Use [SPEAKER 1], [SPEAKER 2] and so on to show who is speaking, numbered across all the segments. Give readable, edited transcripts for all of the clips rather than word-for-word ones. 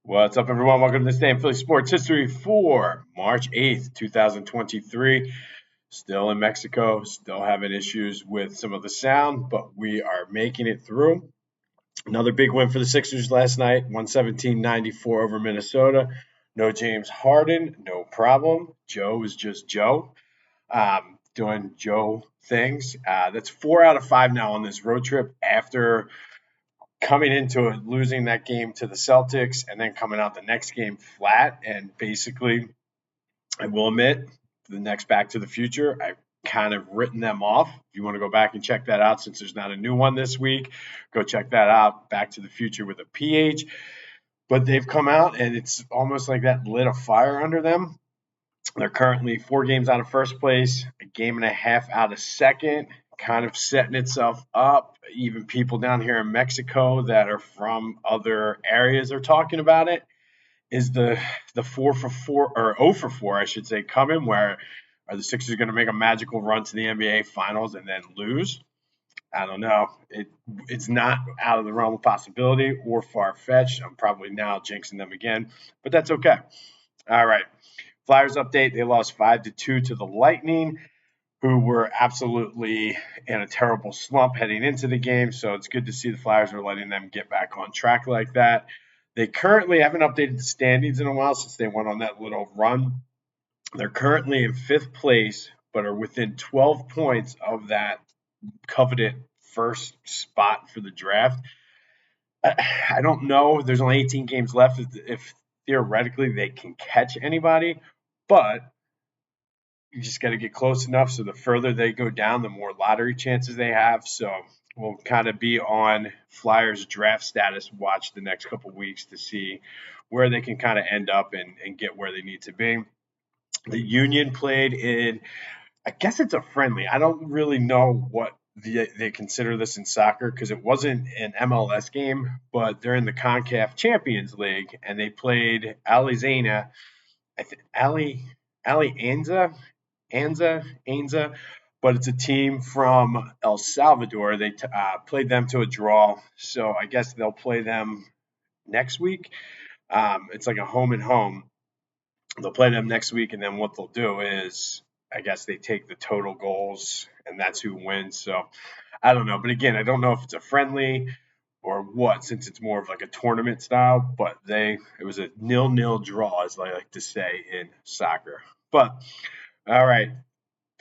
[SPEAKER 1] What's up, everyone? Welcome to this day in Philly sports history for March 8th, 2023. Still in Mexico, still having issues with some of the sound, but we are making it through. Another big win for the Sixers last night, 117-94 over Minnesota. No James Harden, no problem. Joe is just Joe, doing Joe things. That's 4 out of 5 now on this road trip after coming into it, losing that game to the Celtics, and then coming out the next game flat. And basically, I will admit, the next Back to the Future, I've kind of written them off. If you want to go back and check that out, since there's not a new one this week, go check that out. Back to the Future with a PH. But they've come out, and it's almost like that lit a fire under them. They're currently 4 games out of first place, a game and a half out of second, kind of setting itself up. Even people down here in Mexico that are from other areas are talking about it. Is the 4 for 4 or 0 for 4, I should say, coming? Where are the Sixers going to make a magical run to the NBA Finals and then lose? I don't know. It's not out of the realm of possibility or far-fetched. I'm probably now jinxing them again, but that's okay. All right. Flyers update, they lost 5-2 to the Lightning, who were absolutely in a terrible slump heading into the game. So it's good to see the Flyers are letting them get back on track like that. They currently haven't updated the standings in a while since they went on that little run. They're currently in 5th place, but are within 12 points of that coveted first spot for the draft. I don't know. There's only 18 games left if theoretically they can catch anybody, but you just got to get close enough. So the further they go down, the more lottery chances they have. So we'll kind of be on Flyers draft status watch the next couple weeks to see where they can kind of end up and get where they need to be. The Union played in, I guess it's a friendly. I don't really know what they consider this in soccer because it wasn't an MLS game, but they're in the CONCACAF Champions League and they played Alizana. Anza, but it's a team from El Salvador. They played them to a draw, so I guess they'll play them next week. It's like a home and home. They'll play them next week, and then what they'll do is, I guess they take the total goals, and that's who wins. So I don't know, but again, I don't know if it's a friendly or what, since it's more of like a tournament style. But it was a 0-0 draw, as I like to say in soccer. But all right,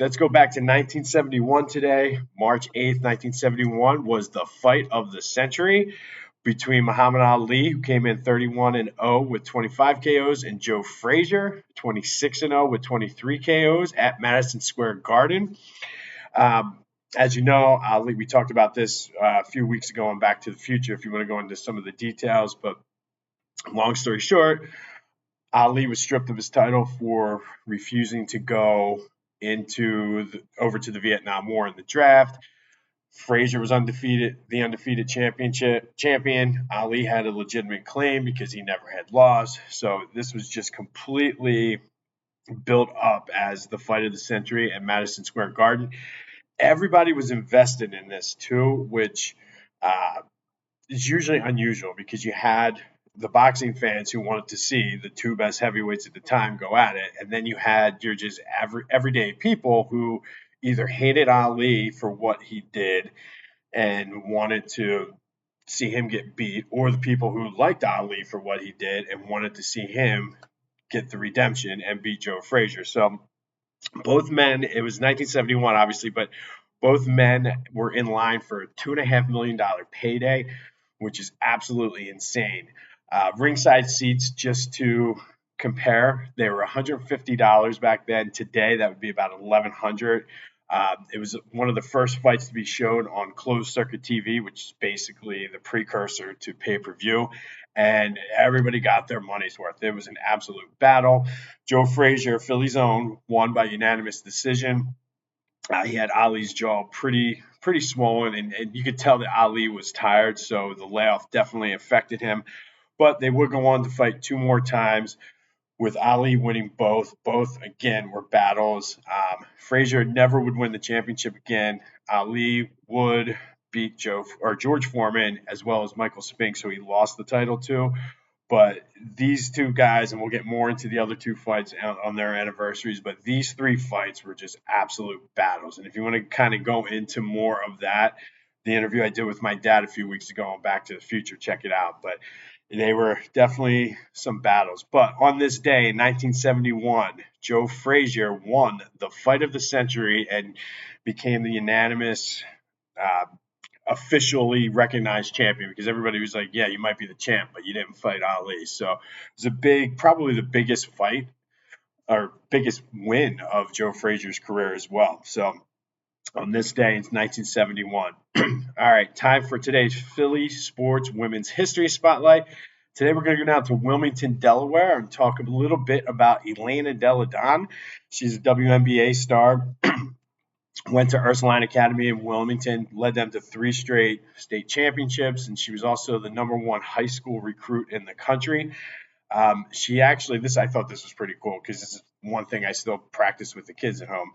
[SPEAKER 1] let's go back to 1971 today. March 8th, 1971 was the fight of the century between Muhammad Ali, who came in 31-0 with 25 KOs, and Joe Frazier, 26-0 with 23 KOs at Madison Square Garden. As you know, Ali, we talked about this a few weeks ago on Back to the Future, if you want to go into some of the details. But long story short, Ali was stripped of his title for refusing to go over to the Vietnam War in the draft. Frazier was the undefeated champion. Ali had a legitimate claim because he never had lost. So this was just completely built up as the fight of the century at Madison Square Garden. Everybody was invested in this too, which is usually unusual because you had the boxing fans who wanted to see the 2 best heavyweights at the time go at it. And then you had your just everyday people who either hated Ali for what he did and wanted to see him get beat, or the people who liked Ali for what he did and wanted to see him get the redemption and beat Joe Frazier. So both men, it was 1971, obviously, but both men were in line for a $2.5 million payday, which is absolutely insane. Ringside seats, just to compare, they were $150 back then. Today, that would be about $1,100. It was one of the first fights to be shown on closed circuit TV, which is basically the precursor to pay-per-view, and everybody got their money's worth. It was an absolute battle. Joe Frazier, Philly's own, won by unanimous decision. He had Ali's jaw pretty swollen, and you could tell that Ali was tired, so the layoff definitely affected him. But they would go on to fight 2 more times, with Ali winning both. Both, again, were battles. Frazier never would win the championship again. Ali would beat George Foreman as well as Michael Spinks, who he lost the title to. But these two guys, and we'll get more into the other two fights on their anniversaries, but these three fights were just absolute battles. And if you want to kind of go into more of that, the interview I did with my dad a few weeks ago on Back to the Future, check it out. But they were definitely some battles. But on this day in 1971, Joe Frazier won the fight of the century and became the unanimous uh, officially recognized champion, because everybody was like, yeah, you might be the champ, but you didn't fight Ali. So it was a big, probably the biggest fight or biggest win of Joe Frazier's career as well. So on this day in 1971. All right, time for today's Philly Sports Women's History Spotlight. Today we're going to go down to Wilmington, Delaware, and talk a little bit about Elena Delle Donne. She's a WNBA star. Went to Ursuline Academy in Wilmington, led them to 3 straight state championships, and she was also the #1 high school recruit in the country. She actually, I thought this was pretty cool, because this is one thing I still practice with the kids at home,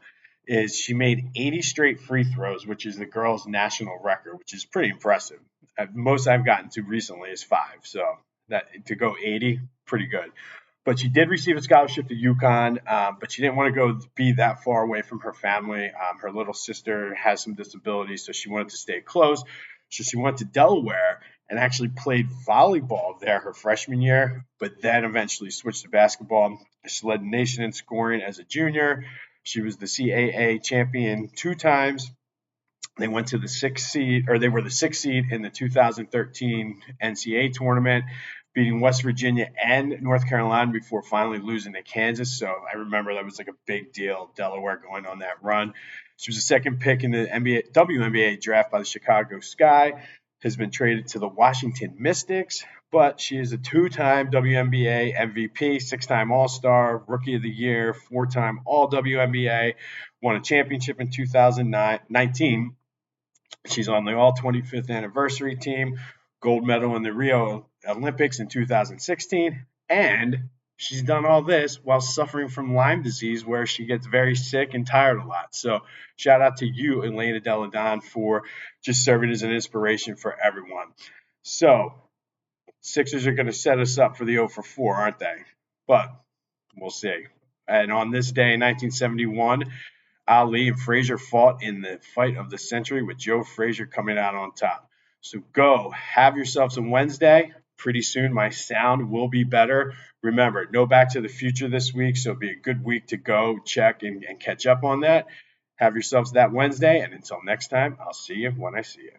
[SPEAKER 1] is she made 80 straight free throws, which is the girls' national record, which is pretty impressive. Most I've gotten to recently is 5, so that to go 80, pretty good. But she did receive a scholarship to UConn, but she didn't want to go be that far away from her family. Her little sister has some disabilities, so she wanted to stay close. So she went to Delaware and actually played volleyball there her freshman year, but then eventually switched to basketball. She led the nation in scoring as a junior. She was the CAA champion 2 times. They went to the 6th seed, or they were the 6th seed in the 2013 NCAA tournament, beating West Virginia and North Carolina before finally losing to Kansas. So I remember that was like a big deal, Delaware going on that run. She was the 2nd pick in the WNBA draft by the Chicago Sky, has been traded to the Washington Mystics, but she is a 2-time WNBA MVP, 6-time All-Star, Rookie of the Year, 4-time All-WNBA, won a championship in 2019. She's on the all 25th anniversary team, gold medal in the Rio Olympics in 2016, and she's done all this while suffering from Lyme disease, where she gets very sick and tired a lot. So shout out to you, Elena Delle Donne, for just serving as an inspiration for everyone. So Sixers are going to set us up for the 0 for 4, aren't they? But we'll see. And on this day in 1971, Ali and Frazier fought in the fight of the century, with Joe Frazier coming out on top. So go have yourselves a Wednesday. Pretty soon my sound will be better. Remember, no Back to the Future this week, so it'll be a good week to go check and catch up on that. Have yourselves that Wednesday, and until next time, I'll see you when I see you.